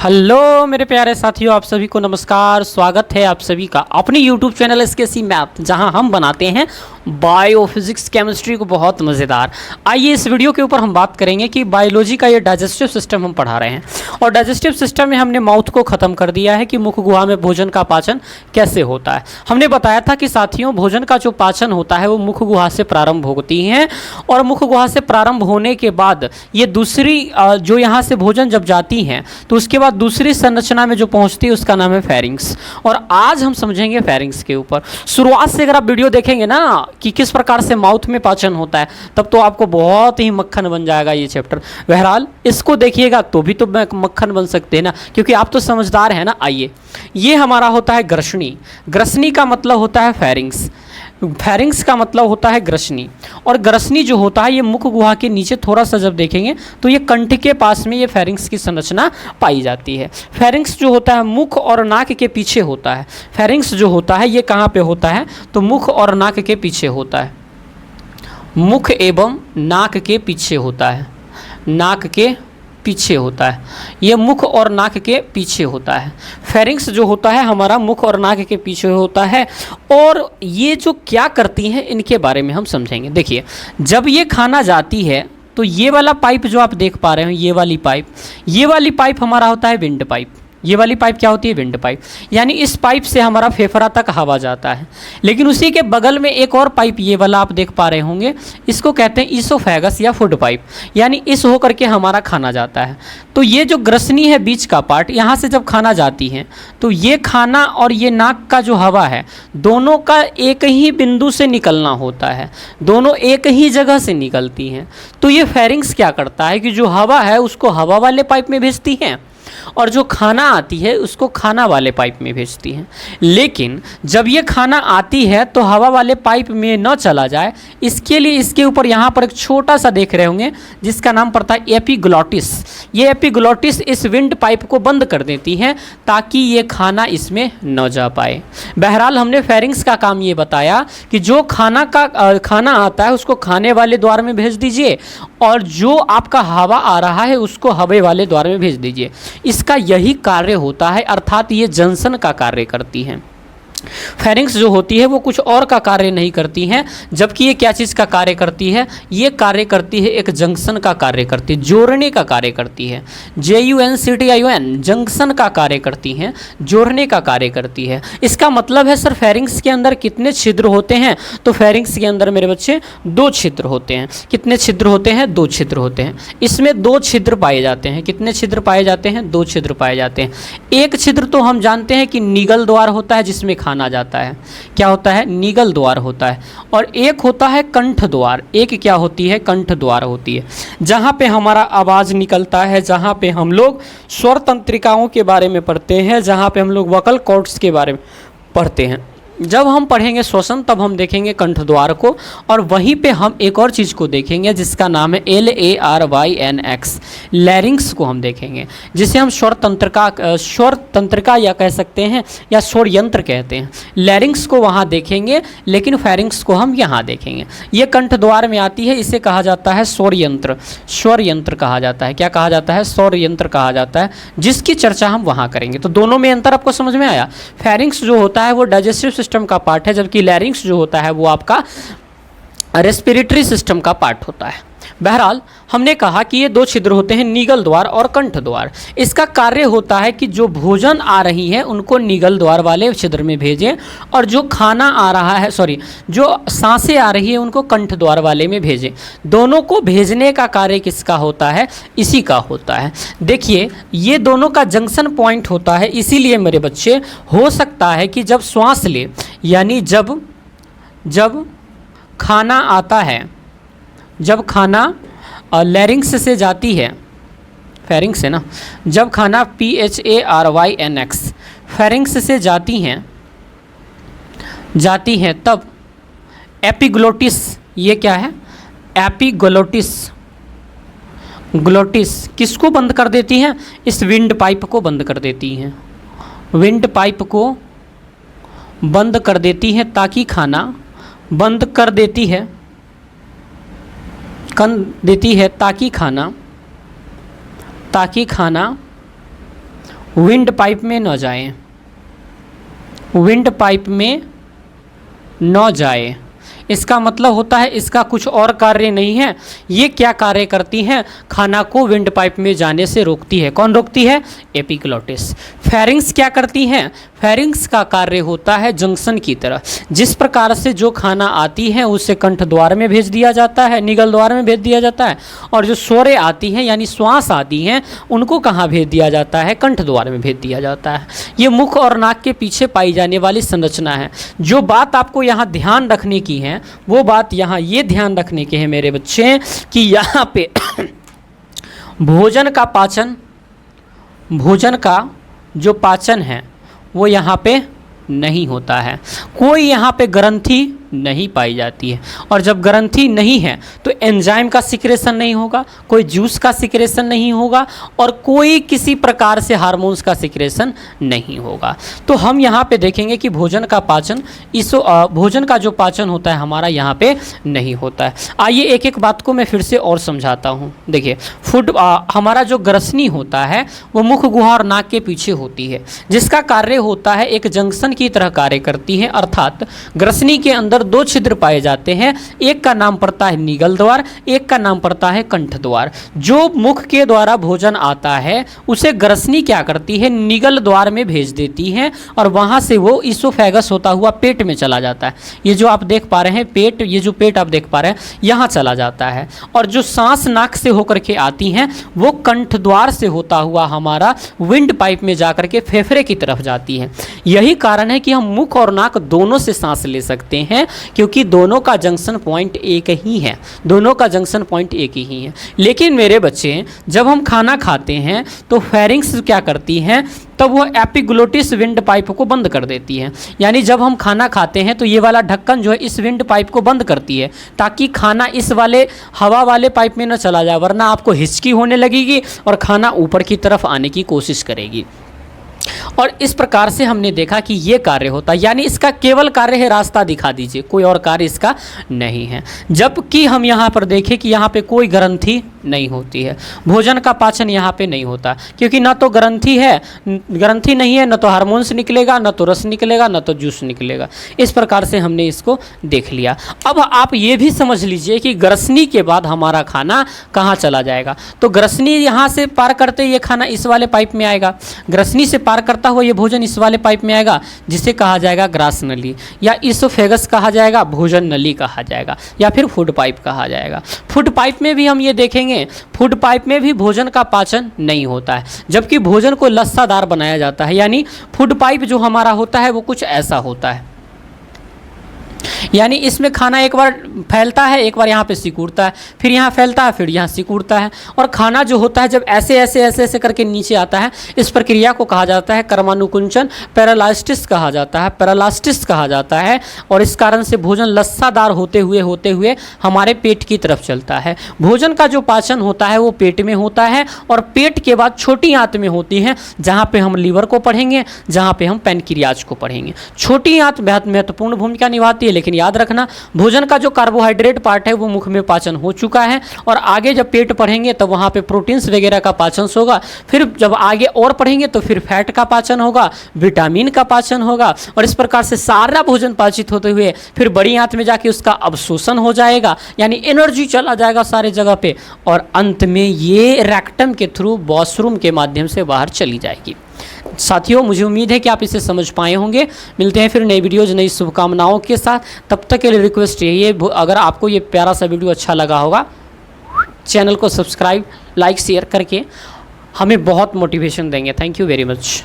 Hello मेरे प्यारे साथियों, आप सभी को नमस्कार। स्वागत है आप सभी का अपने यूट्यूब चैनल एसकेसी मैथ, जहां हम बनाते हैं बायोफिजिक्स केमिस्ट्री को बहुत मज़ेदार। आइए इस वीडियो के ऊपर हम बात करेंगे कि बायोलॉजी का ये डाइजेस्टिव सिस्टम हम पढ़ा रहे हैं, और डाइजेस्टिव सिस्टम में हमने माउथ को ख़त्म कर दिया है कि मुख गुहा में भोजन का पाचन कैसे होता है। हमने बताया था कि साथियों, भोजन का जो पाचन होता है वो मुख गुहा से प्रारंभ होती है, और मुख गुहा से प्रारंभ होने के बाद ये दूसरी जो यहाँ से भोजन जब जाती हैं तो उसके बाद दूसरी संरचना में जो पहुंचती है उसका नाम है फेरिंग्स। और आज हम समझेंगे फेरिंग्स के ऊपर। शुरुआत से अगर आप वीडियो देखेंगे ना कि किस प्रकार से माउथ में पाचन होता है, तब तो आपको बहुत ही मक्खन बन जाएगा ये चैप्टर। बहरहाल इसको देखिएगा तो भी तो मक्खन बन सकते हैं ना, क्योंकि आप तो समझदार हैं ना। आइए, ये हमारा होता है ग्रसनी। ग्रसनी का मतलब होता है फेरिंग्स, फेरिंग्स का मतलब होता है ग्रसनी। और ग्रसनी जो होता है ये मुख गुहा के नीचे थोड़ा सा जब देखेंगे तो ये कंठ के पास में ये फेरिंग्स की संरचना पाई जाती है। फेरिंग्स जो होता है मुख और नाक के पीछे होता है। फेरिंग्स जो होता है ये कहाँ पे होता है, तो मुख और नाक के पीछे होता है। मुख एवं नाक के पीछे होता है, नाक के पीछे होता है। ये मुख और नाक के पीछे होता है। फेरिंग्स जो होता है हमारा मुख और नाक के पीछे होता है। और ये जो क्या करती हैं इनके बारे में हम समझेंगे। देखिए, जब ये खाना जाती है तो ये वाला पाइप जो आप देख पा रहे हो, ये वाली पाइप हमारा होता है विंड पाइप। ये वाली पाइप क्या होती है, विंड पाइप। यानी इस पाइप से हमारा फेफड़ा तक हवा जाता है। लेकिन उसी के बगल में एक और पाइप, ये वाला आप देख पा रहे होंगे, इसको कहते हैं ईसोफेगस या फूड पाइप। यानी इस होकर के हमारा खाना जाता है। तो ये जो ग्रसनी है बीच का पार्ट, यहाँ से जब खाना जाती है तो ये खाना और ये नाक का जो हवा है, दोनों का एक ही बिंदु से निकलना होता है, दोनों एक ही जगह से निकलती हैं। तो ये फेरिंग्स क्या करता है कि जो हवा है उसको हवा वाले पाइप में भेजती हैं, और जो खाना आती है उसको खाना वाले पाइप में भेजती हैं। लेकिन जब ये खाना आती है तो हवा वाले पाइप में न चला जाए, इसके लिए इसके ऊपर यहाँ पर एक छोटा सा देख रहे होंगे जिसका नाम पड़ता है एपिग्लॉटिस। ये एपिग्लॉटिस इस विंड पाइप को बंद कर देती है ताकि ये खाना इसमें न जा पाए। बहरहाल हमने फेरिंग्स का काम ये बताया कि जो खाना आता है उसको खाने वाले द्वार में भेज दीजिए, और जो आपका हवा आ रहा है उसको हवा वाले द्वार में भेज दीजिए। इसका यही कार्य होता है, अर्थात ये जंक्शन का कार्य करती हैं। फेरिंग्स जो होती है वो कुछ और का कार्य नहीं करती हैं, जबकि ये क्या चीज़ का कार्य करती है, ये कार्य करती है एक जंक्शन का कार्य करती है, जोड़ने का कार्य करती है। JUNCTION, जंक्शन का कार्य करती हैं, जोड़ने का कार्य करती है। इसका मतलब है सर फेरिंग्स के अंदर कितने छिद्र होते हैं, तो फेरिंग्स के अंदर मेरे बच्चे 2 छिद्र होते हैं। कितने छिद्र होते हैं, 2 छिद्र होते हैं। इसमें 2 छिद्र पाए जाते हैं। कितने छिद्र पाए जाते हैं, 2 छिद्र पाए जाते हैं। एक छिद्र तो हम जानते हैं कि निगल द्वार होता है जिसमें खाना जाता है। क्या होता है, निगल द्वार होता है। और एक होता है कंठ द्वार। एक क्या होती है, कंठ द्वार होती है, जहाँ पे हमारा आवाज़ निकलता है, जहाँ पे हम लोग स्वर तंत्रिकाओं के बारे में पढ़ते हैं, जहाँ पे हम लोग वोकल कॉर्ड्स के बारे में पढ़ते हैं। जब हम पढ़ेंगे श्वसन तब हम देखेंगे कंठ द्वार को, और वहीं पे हम एक और चीज़ को देखेंगे जिसका नाम है LARYNX, लैरिंग्स को हम देखेंगे, जिसे हम स्वर तंत्रिका या कह सकते हैं, या स्वर यंत्र कहते हैं। लैरिंग्स को वहाँ देखेंगे, लेकिन फेरिंग्स को हम यहाँ देखेंगे। ये कंठ द्वार में आती है, इसे कहा जाता है स्वर यंत्र। स्वर यंत्र कहा जाता है। क्या कहा जाता है, स्वर यंत्र कहा जाता है, जिसकी चर्चा हम वहाँ करेंगे। तो दोनों में अंतर आपको समझ में आया। फेरिंग्स जो होता है वो डाइजेस्टिव सिस्टम का पार्ट है, जबकि लैरिंग्स जो होता है वो आपका रेस्पिरेटरी सिस्टम का पार्ट होता है। बहरहाल हमने कहा कि ये 2 छिद्र होते हैं, निगल द्वार और कंठ द्वार। इसका कार्य होता है कि जो भोजन आ रही है उनको निगल द्वार वाले छिद्र में भेजें, और जो खाना आ रहा है, जो सांसें आ रही है उनको कंठ द्वार वाले में भेजें। दोनों को भेजने का कार्य किसका होता है, इसी का होता है। देखिए, ये दोनों का जंक्शन पॉइंट होता है। इसीलिए मेरे बच्चे, हो सकता है कि जब श्वास ले, यानी जब खाना आता है, जब खाना लैरिंग्स से जाती है, फेरिंग्स है ना, जब खाना PHARYNX फेरिंग्स से जाती हैं तब एपिग्लोटिस, ये क्या है, एपिग्लोटिस, ग्लोटिस किसको बंद कर देती हैं, इस विंड पाइप को बंद कर देती हैं। विंड पाइप को बंद कर देती हैं ताकि खाना बंद कर देती है, ताकि खाना विंड पाइप में न जाएं, विंड पाइप में न जाए। इसका मतलब होता है इसका कुछ और कार्य नहीं है। ये क्या कार्य करती हैं? खाना को विंड पाइप में जाने से रोकती है। कौन रोकती है? एपिग्लोटिस। फेरिंग्स क्या करती हैं? फेरिंग्स का कार्य होता है जंक्शन की तरह। जिस प्रकार से जो खाना आती है उसे कंठ द्वार में भेज दिया जाता है, निगल द्वार में भेज दिया जाता है, और जो स्वरें आती हैं यानी श्वास आती हैं उनको कहाँ भेज दिया जाता है? कंठ द्वार में भेज दिया जाता है। ये मुख और नाक के पीछे पाई जाने वाली संरचना है। जो बात आपको यहाँ ध्यान रखने की है वो बात यहाँ ये ध्यान रखने के हैं मेरे बच्चे कि यहाँ पे भोजन का पाचन, भोजन का जो पाचन है वो यहाँ पे नहीं होता है। कोई यहाँ पे ग्रंथि नहीं पाई जाती है, और जब ग्रंथि नहीं है तो एंजाइम का सिक्रेशन नहीं होगा, कोई जूस का सिक्रेशन नहीं होगा, और कोई किसी प्रकार से हार्मोन्स का सिक्रेशन नहीं होगा। तो हम यहाँ पे देखेंगे कि भोजन का पाचन भोजन का जो पाचन होता है हमारा यहाँ पे नहीं होता है। आइए एक एक बात को मैं फिर से और समझाता हूँ। देखिए हमारा जो ग्रसनी होता है वो मुख, गुहा और नाक के पीछे होती है, जिसका कार्य होता है एक जंक्शन की तरह कार्य करती है। अर्थात ग्रसनी के अंदर दो छिद्र पाए जाते हैं, एक का नाम पड़ता है निगल द्वार, एक का नाम पड़ता है कंठ द्वार। जो मुख के द्वारा भोजन आता है उसे ग्रसनी क्या करती है? निगल द्वार में भेज देती है, और वहां से वो इसोफेगस होता हुआ पेट में चला जाता है। ये जो आप देख पा रहे हैं पेट, ये जो पेट आप देख पा रहे हैं यहाँ चला जाता है, और जो सांस नाक से होकर के आती हैं वो कंठ द्वार से होता हुआ हमारा विंड पाइप में जाकर के फेफड़े की तरफ जाती है। यही कारण है कि हम मुख और नाक दोनों से सांस ले सकते हैं, क्योंकि दोनों का जंक्शन पॉइंट एक ही है, दोनों का जंक्शन पॉइंट एक ही है। लेकिन मेरे बच्चे जब हम खाना खाते हैं तो फेरिंग्स क्या करती हैं? तब वो एपिग्लोटिस विंड पाइप को बंद कर देती है। यानी जब हम खाना खाते हैं तो ये वाला ढक्कन जो है इस विंड पाइप को बंद करती है, ताकि खाना इस वाले हवा वाले पाइप में न चला जाए, वरना आपको हिचकी होने लगेगी और खाना ऊपर की तरफ आने की कोशिश करेगी। और इस प्रकार से हमने देखा कि ये कार्य होता है, यानी इसका केवल कार्य है रास्ता दिखा दीजिए, कोई और कार्य इसका नहीं है। जबकि हम यहाँ पर देखें कि यहाँ पे कोई ग्रंथि नहीं होती है, भोजन का पाचन यहाँ पे नहीं होता, क्योंकि ना तो ग्रंथि है, ग्रंथि नहीं है, न तो हार्मोन्स निकलेगा, न तो रस निकलेगा, न तो जूस निकलेगा। इस प्रकार से हमने इसको देख लिया। अब आप ये भी समझ लीजिए कि ग्रसनी के बाद हमारा खाना कहाँ चला जाएगा। तो ग्रसनी यहाँ से पार करते ये खाना इस वाले पाइप में आएगा, ग्रसनी से पार करता हुआ ये भोजन इस वाले पाइप में आएगा, जिसे कहा जाएगा ग्रास नली, या इसोफेगस कहा जाएगा, भोजन नली कहा जाएगा, या फिर फूड पाइप कहा जाएगा। फूड पाइप में भी हम ये देखेंगे, फूड पाइप में भी भोजन का पाचन नहीं होता है, जबकि भोजन को लस्सादार बनाया जाता है। यानी फूड पाइप जो हमारा होता है वो कुछ ऐसा होता है, यानी इसमें खाना एक बार फैलता है, एक बार यहाँ पे सिकुड़ता है, फिर यहाँ फैलता है, फिर यहाँ सिकुड़ता है, और खाना जो होता है जब ऐसे ऐसे ऐसे ऐसे करके नीचे आता है, इस प्रक्रिया को कहा जाता है कर्मानुकुंचन, पैरालास्टिस कहा जाता है, पैरालास्टिस कहा जाता है। और इस कारण से भोजन लस्सादार होते हुए हमारे पेट की तरफ चलता है। भोजन का जो पाचन होता है वो पेट में होता है, और पेट के बाद छोटी आंत में होती है, जहाँ पे हम लीवर को पढ़ेंगे, जहाँ पे हम पैनक्रियाज को पढ़ेंगे। छोटी आंत बेहद महत्वपूर्ण भूमिका निभाती है, लेकिन याद रखना भोजन का जो कार्बोहाइड्रेट पार्ट है वो मुख में पाचन हो चुका है, और आगे जब पेट पढ़ेंगे तो वहाँ पे प्रोटीन्स वगैरह का पाचन होगा। फिर जब आगे और पढ़ेंगे तो फिर फैट का पाचन होगा, विटामिन का पाचन होगा, और इस प्रकार से सारा भोजन पाचित होते हुए फिर बड़ी आंत में जाके उसका अवशोषण हो जाएगा, यानी एनर्जी चला जाएगा सारे जगह पे, और अंत में ये रेक्टम के थ्रू वॉशरूम के माध्यम से बाहर चली जाएगी। साथियों, मुझे उम्मीद है कि आप इसे समझ पाए होंगे। मिलते हैं फिर नई वीडियोज नई शुभकामनाओं के साथ। तब तक के लिए रिक्वेस्ट यही है, अगर आपको ये प्यारा सा वीडियो अच्छा लगा होगा, चैनल को सब्सक्राइब, लाइक, शेयर करके हमें बहुत मोटिवेशन देंगे। Thank you very much.